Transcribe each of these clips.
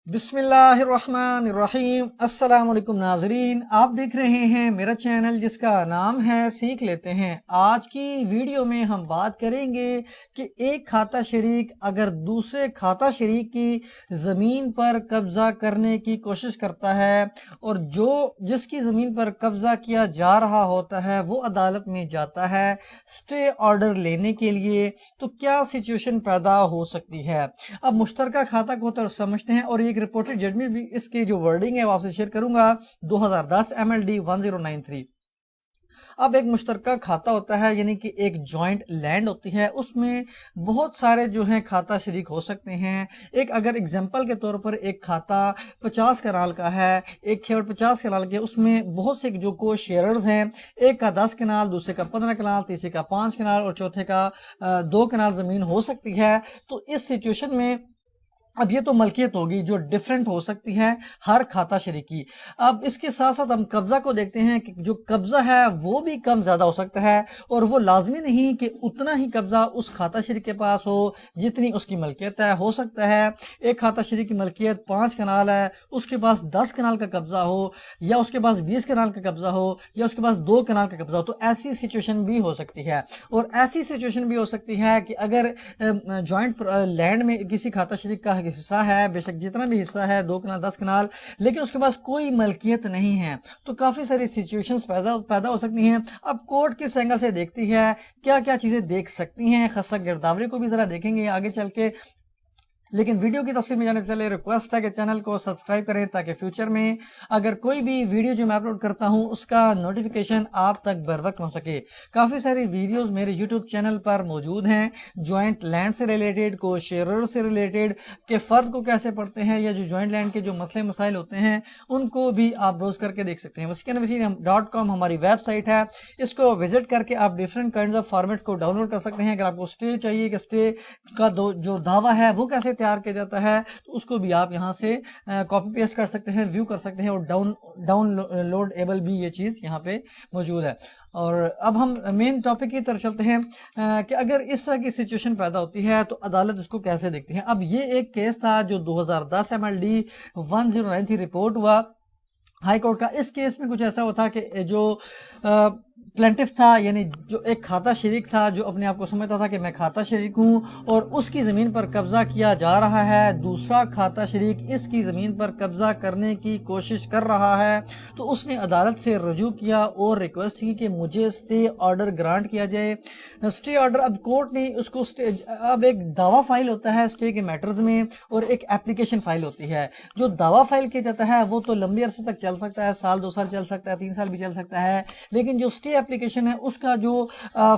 بسم اللہ الرحمن الرحیم۔ السلام علیکم ناظرین، آپ دیکھ رہے ہیں میرا چینل جس کا نام ہے سیکھ لیتے ہیں۔ آج کی ویڈیو میں ہم بات کریں گے کہ ایک کھاتہ شریک اگر دوسرے کھاتہ شریک کی زمین پر قبضہ کرنے کی کوشش کرتا ہے اور جس کی زمین پر قبضہ کیا جا رہا ہوتا ہے وہ عدالت میں جاتا ہے سٹے آرڈر لینے کے لیے، تو کیا سچویشن پیدا ہو سکتی ہے۔ اب مشترکہ کھاتہ کو تو سمجھتے ہیں، اور ایک رپورٹڈ ججمنٹ بھی اس کی جو ورڈنگ ہے وہ آپ سے شیئر کروں گا، 2010 MLD 1093۔ اب ایک مشترکہ کھاتہ ہوتا ہے، یعنی کہ ایک جوائنٹ لینڈ ہوتی ہے، اس میں بہت سارے جو ہیں کھاتہ شریک ہو سکتے ہیں۔ ایک اگر اگزامپل کے طور پر ایک کھاتہ 50 کنال کا ہے، ایک کھیوڑ 50 کنال کے، اس میں بہت سے جو کو شیئرز ہیں، ایک کا 10 کنال، دوسرے کا 15 کنال، تیسرے کا 5 کنال اور چوتھے کا 2 کنال زمین ہو سکتی ہے۔ تو اس سچویشن میں اب یہ تو ملکیت ہوگی جو ڈیفرنٹ ہو سکتی ہے ہر کھاتہ شریک کی۔ اب اس کے ساتھ ساتھ ہم قبضہ کو دیکھتے ہیں کہ جو قبضہ ہے وہ بھی کم زیادہ ہو سکتا ہے، اور وہ لازمی نہیں کہ اتنا ہی قبضہ اس کھاتہ شریک کے پاس ہو جتنی اس کی ملکیت ہے۔ ہو سکتا ہے ایک کھاتہ شریک کی ملکیت 5 کنال ہے، اس کے پاس 10 کنال کا قبضہ ہو، یا اس کے پاس 20 کنال کا قبضہ ہو، یا اس کے پاس 2 کنال کا قبضہ ہو۔ تو ایسی سچویشن بھی ہو سکتی ہے، اور ایسی سچویشن بھی ہو سکتی ہے کہ اگر جوائنٹ لینڈ میں کسی کھاتہ شریک کا حصہ ہے، بے شک جتنا بھی حصہ ہے 2 کنال 10 کنال، لیکن اس کے پاس کوئی ملکیت نہیں ہے، تو کافی ساری سچویشنز پیدا ہو سکتی ہیں۔ اب کورٹ کس اینگل سے دیکھتی ہے، کیا کیا چیزیں دیکھ سکتی ہیں، خاصہ گرداوری کو بھی ذرا دیکھیں گے آگے چل کے۔ لیکن ویڈیو کی تفصیل میں جانے سے پہلے ریکویسٹ ہے کہ چینل کو سبسکرائب کریں تاکہ فیوچر میں اگر کوئی بھی ویڈیو جو میں اپلوڈ کرتا ہوں اس کا نوٹیفیکیشن آپ تک بر وقت پہنچ سکے۔ کافی ساری ویڈیوز میرے یوٹیوب چینل پر موجود ہیں، جوائنٹ لینڈ سے ریلیٹڈ، کو شیئرر سے ریلیٹڈ، کہ فرد کو کیسے پڑھتے ہیں، یا جو جوائنٹ لینڈ کے جو مسئلے مسائل ہوتے ہیں ان کو بھی آپ بروز کر کے دیکھ سکتے ہیں۔ وسیقن.com ہماری ویب سائٹ ہے، اس کو وزٹ کر کے آپ ڈیفرنٹ کائنڈز آف فارمیٹس کو ڈاؤن لوڈ کر سکتے ہیں۔ اگر آپ کو سٹے چاہیے کہ سٹے کا جو دعویٰ ہے وہ کیسے تیار کیا جاتا ہے، تو اس کو بھی آپ یہاں سے کاپی پیسٹ کر سکتے ہیں، ویو کر سکتے ہیں، اور ڈاؤن لوڈ ایبل بھی یہ چیز یہاں پہ موجود ہے۔ اور اب ہم مین ٹاپک کی طرف چلتے ہیں کہ اگر اس طرح کی سچویشن پیدا ہوتی ہے تو عدالت اس کو کیسے دیکھتی ہے۔ اب یہ ایک کیس تھا جو 2010 MLD 1093 رپورٹ ہوا ہائی کورٹ کا۔ اس کیس میں کچھ ایسا ہوا تھا کہ جو پلینٹف تھا، یعنی جو ایک کھاتہ شریک تھا جو اپنے آپ کو سمجھتا تھا کہ میں کھاتہ شریک ہوں، اور اس کی زمین پر قبضہ کیا جا رہا ہے، دوسرا کھاتہ شریک اس کی زمین پر قبضہ کرنے کی کوشش کر رہا ہے، تو اس نے عدالت سے رجوع کیا اور ریکویسٹ کی کہ مجھے سٹے آرڈر گرانٹ کیا جائے۔ سٹے آرڈر، اب کورٹ نے اس کو اب ایک دعویٰ فائل ہوتا ہے سٹے کے میٹرز میں، اور ایک اپلیکیشن فائل ہوتی ہے۔ جو دعویٰ فائل کیا جاتا ہے وہ تو لمبے عرصے تک چل سکتا ہے، سال 2 سال چل سکتا ہے، 3 سال بھی چل سکتا ہے، لیکن جو سٹے اپلیکیشن ہے اس کا جو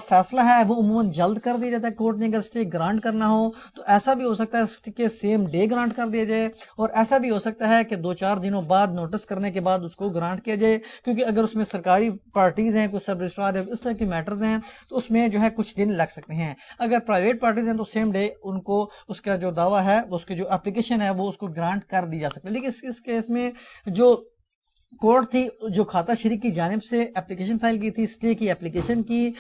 فیصلہ ہے وہ عموماً جلد کر دیا جاتا ہے۔ کورٹ نے اگر سٹے گرانٹ کرنا ہو تو ایسا بھی ہو سکتا ہے کہ سیم ڈے گرانٹ کر دیا جائے، اور ایسا بھی ہو سکتا ہے کہ 2-4 دنوں بعد نوٹس کرنے کے بعد اس کو گرانٹ کیا جائے، کیونکہ اگر اس میں سرکاری پارٹیز ہیں، کوئی سب رجسٹرار ہے، اس طرح کے میٹرز ہیں، تو اس میں جو ہے کچھ دن لگ سکتے ہیں۔ اگر پرائیویٹ پارٹیز ہیں تو سیم ڈے ان کو اس کا جو دعویٰ ہے، اس کی جو اپلیکیشن ہے وہ اس کو گرانٹ کر دی جا سکتی ہے۔ لیکن اس کیس میں جو کورٹ تھی، جو کھاتہ شریک کی جانب سے اپلیکیشن فائل کی تھی، سٹے کی اپلیکیشن کی،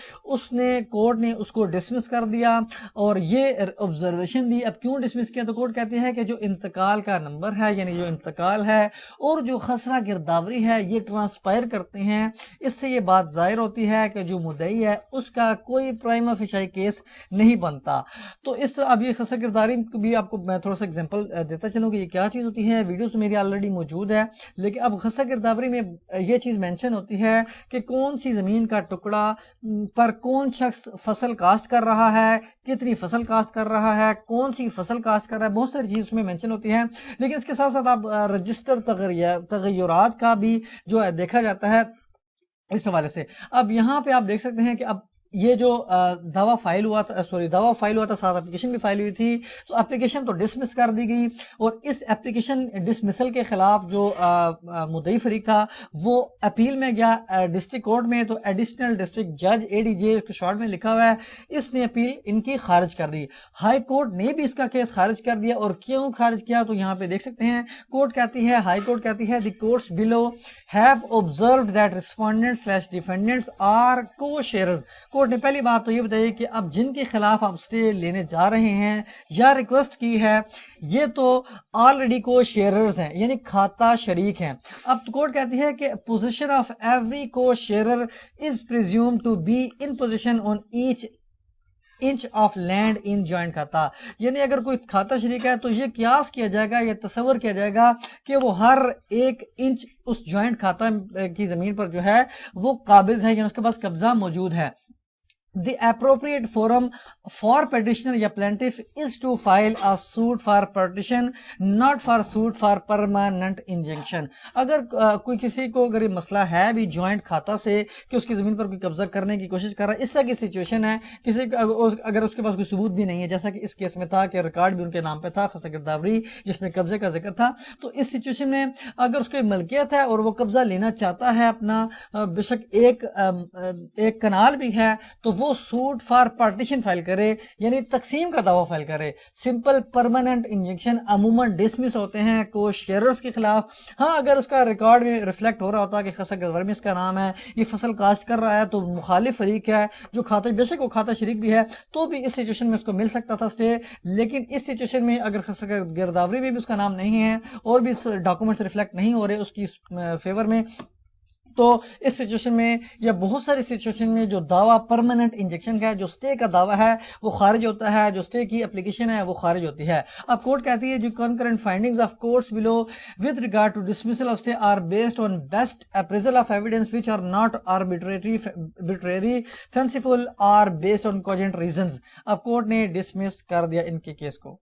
کورٹ نے اس کو ڈسمس کر دیا، اور یہ آبزرویشن دی۔ اب کیوں ڈسمس کیا؟ تو کورٹ کہتی ہے کہ جو انتقال کا نمبر ہے، یعنی جو انتقال ہے اور جو خسرہ گرداوری ہے، یہ ٹرانسپائر کرتے ہیں۔ اس سے یہ بات ظاہر ہوتی ہے کہ جو مدعی ہے اس کا کوئی پرائما فیشائی کیس نہیں بنتا۔ تو اس طرح اب یہ خسرہ گرداوری بھی آپ کو میں تھوڑا سا اگزامپل دیتا چلوں کہ یہ کیا چیز ہوتی ہے۔ ویڈیوز میری آلریڈی موجود ہے، لیکن اب خسرہ گرداوری میں یہ چیز مینشن ہوتی ہے کہ کون سی زمین کا ٹکڑا پر کون شخص فصل کاشت کر رہا ہے، کتنی فصل کاشت کر رہا ہے، کون سی فصل کاشت کر رہا ہے، بہت ساری چیز اس میں مینشن ہوتی ہے۔ لیکن اس کے ساتھ ساتھ آپ رجسٹر تغیرات کا بھی جو ہے دیکھا جاتا ہے اس حوالے سے۔ اب یہاں پہ آپ دیکھ سکتے ہیں کہ اب یہ جو دعویٰ فائل ہوا تھا، ساتھ اپلیکیشن بھی فائل ہوئی تھی، تو اپلیکیشن تو ڈسمس کر دی گئی، اور اس اپلیکیشن ڈسمسل کے خلاف جو مدعی فریق تھا وہ اپیل میں گیا ڈسٹرکٹ کورٹ میں، تو ایڈیشنل ڈسٹرکٹ جج ADJ اس کو شارٹ میں لکھا ہوا ہے، اس نے اپیل ان کی خارج کر دی۔ ہائی کورٹ نے بھی اس کا کیس خارج کر دیا، اور کیوں خارج کیا تو یہاں پہ دیکھ سکتے ہیں۔ کورٹ کہتی ہے، ہائی کورٹ کہتی ہے، the courts below have observed that respondents/defendants are co-sharers۔ Court نے پہلی بات تو یہ بتائی کہ اب جن کے خلاف آپ سٹے لینے جا رہے ہیں یا ریکویسٹ کی ہے یہ تو آلریڈی کو شیئررز ہیں، یعنی کھاتا شریک ہیں۔ اب کورٹ کہتی ہے کہ position of every co sharer is presumed to be in position on each inch of land in joint khata, یعنی اگر کوئی کھاتا شریک ہے تو یہ قیاس کیا جائے گا، یہ تصور کیا جائے گا کہ وہ ہر ایک انچ اس جوائنٹ کھاتا کی زمین پر جو ہے وہ قابض ہے، یعنی اس کے پاس قبضہ موجود ہے۔ The appropriate forum for petitioner یا plaintiff is to file a suit for partition, not for suit for permanent injunction۔ اگر کوئی کسی کو اگر یہ مسئلہ ہے بھی جوائنٹ کھاتا سے کہ اس کی زمین پر کوئی قبضہ کرنے کی کوشش کر رہا ہے، اس طرح کی سچویشن ہے کسی اگر اس کے پاس کوئی ثبوت بھی نہیں ہے، جیسا کہ اس کیس میں تھا کہ ریکارڈ بھی ان کے نام پہ تھا خاصا گرداوری جس میں قبضے کا ذکر تھا، تو اس سچویشن میں اگر اس کی ملکیت ہے اور وہ قبضہ لینا چاہتا ہے اپنا، بے شک ایک کنال بھی ہے، تو وہ سوٹ فار پارٹیشن فائل کرے، یعنی تقسیم کا دعویٰ فائل کرے۔ سمپل پرماننٹ انجنکشن عموماً ڈسمس ہوتے ہیں کو شیئررز کے خلاف۔ ہاں اگر اس کا ریکارڈ میں ریفلیکٹ ہو رہا ہوتا ہے کہ خاصا گرداوری میں اس کا نام ہے، یہ فصل کاشت کر رہا ہے، تو مخالف فریق ہے جو کھاتا، بے شک وہ کھاتا شریک بھی ہے، تو بھی اس سچویشن میں اس کو مل سکتا تھا سٹے۔ لیکن اس سچویشن میں اگر خاصا گرداوری میں بھی اس کا نام نہیں ہے اور بھی ڈاکومنٹس ریفلیکٹ نہیں ہو رہے اس کی فیور میں، تو اس سچویشن میں یا بہت ساری سچویشن میں جو دعویٰ پرماننٹ انجیکشن کا ہے، جو سٹے کا دعویٰ ہے وہ خارج ہوتا ہے، جو سٹے کی اپلیکیشن ہے وہ خارج ہوتی ہے۔ اب کورٹ کہتی ہے جو concurrent findings of courts below with regard to dismissal of stay are based on best appraisal of evidence which are not arbitrary, fanciful or based on cogent reasons۔ اب کورٹ نے ڈسمس کر دیا ان کے case کو۔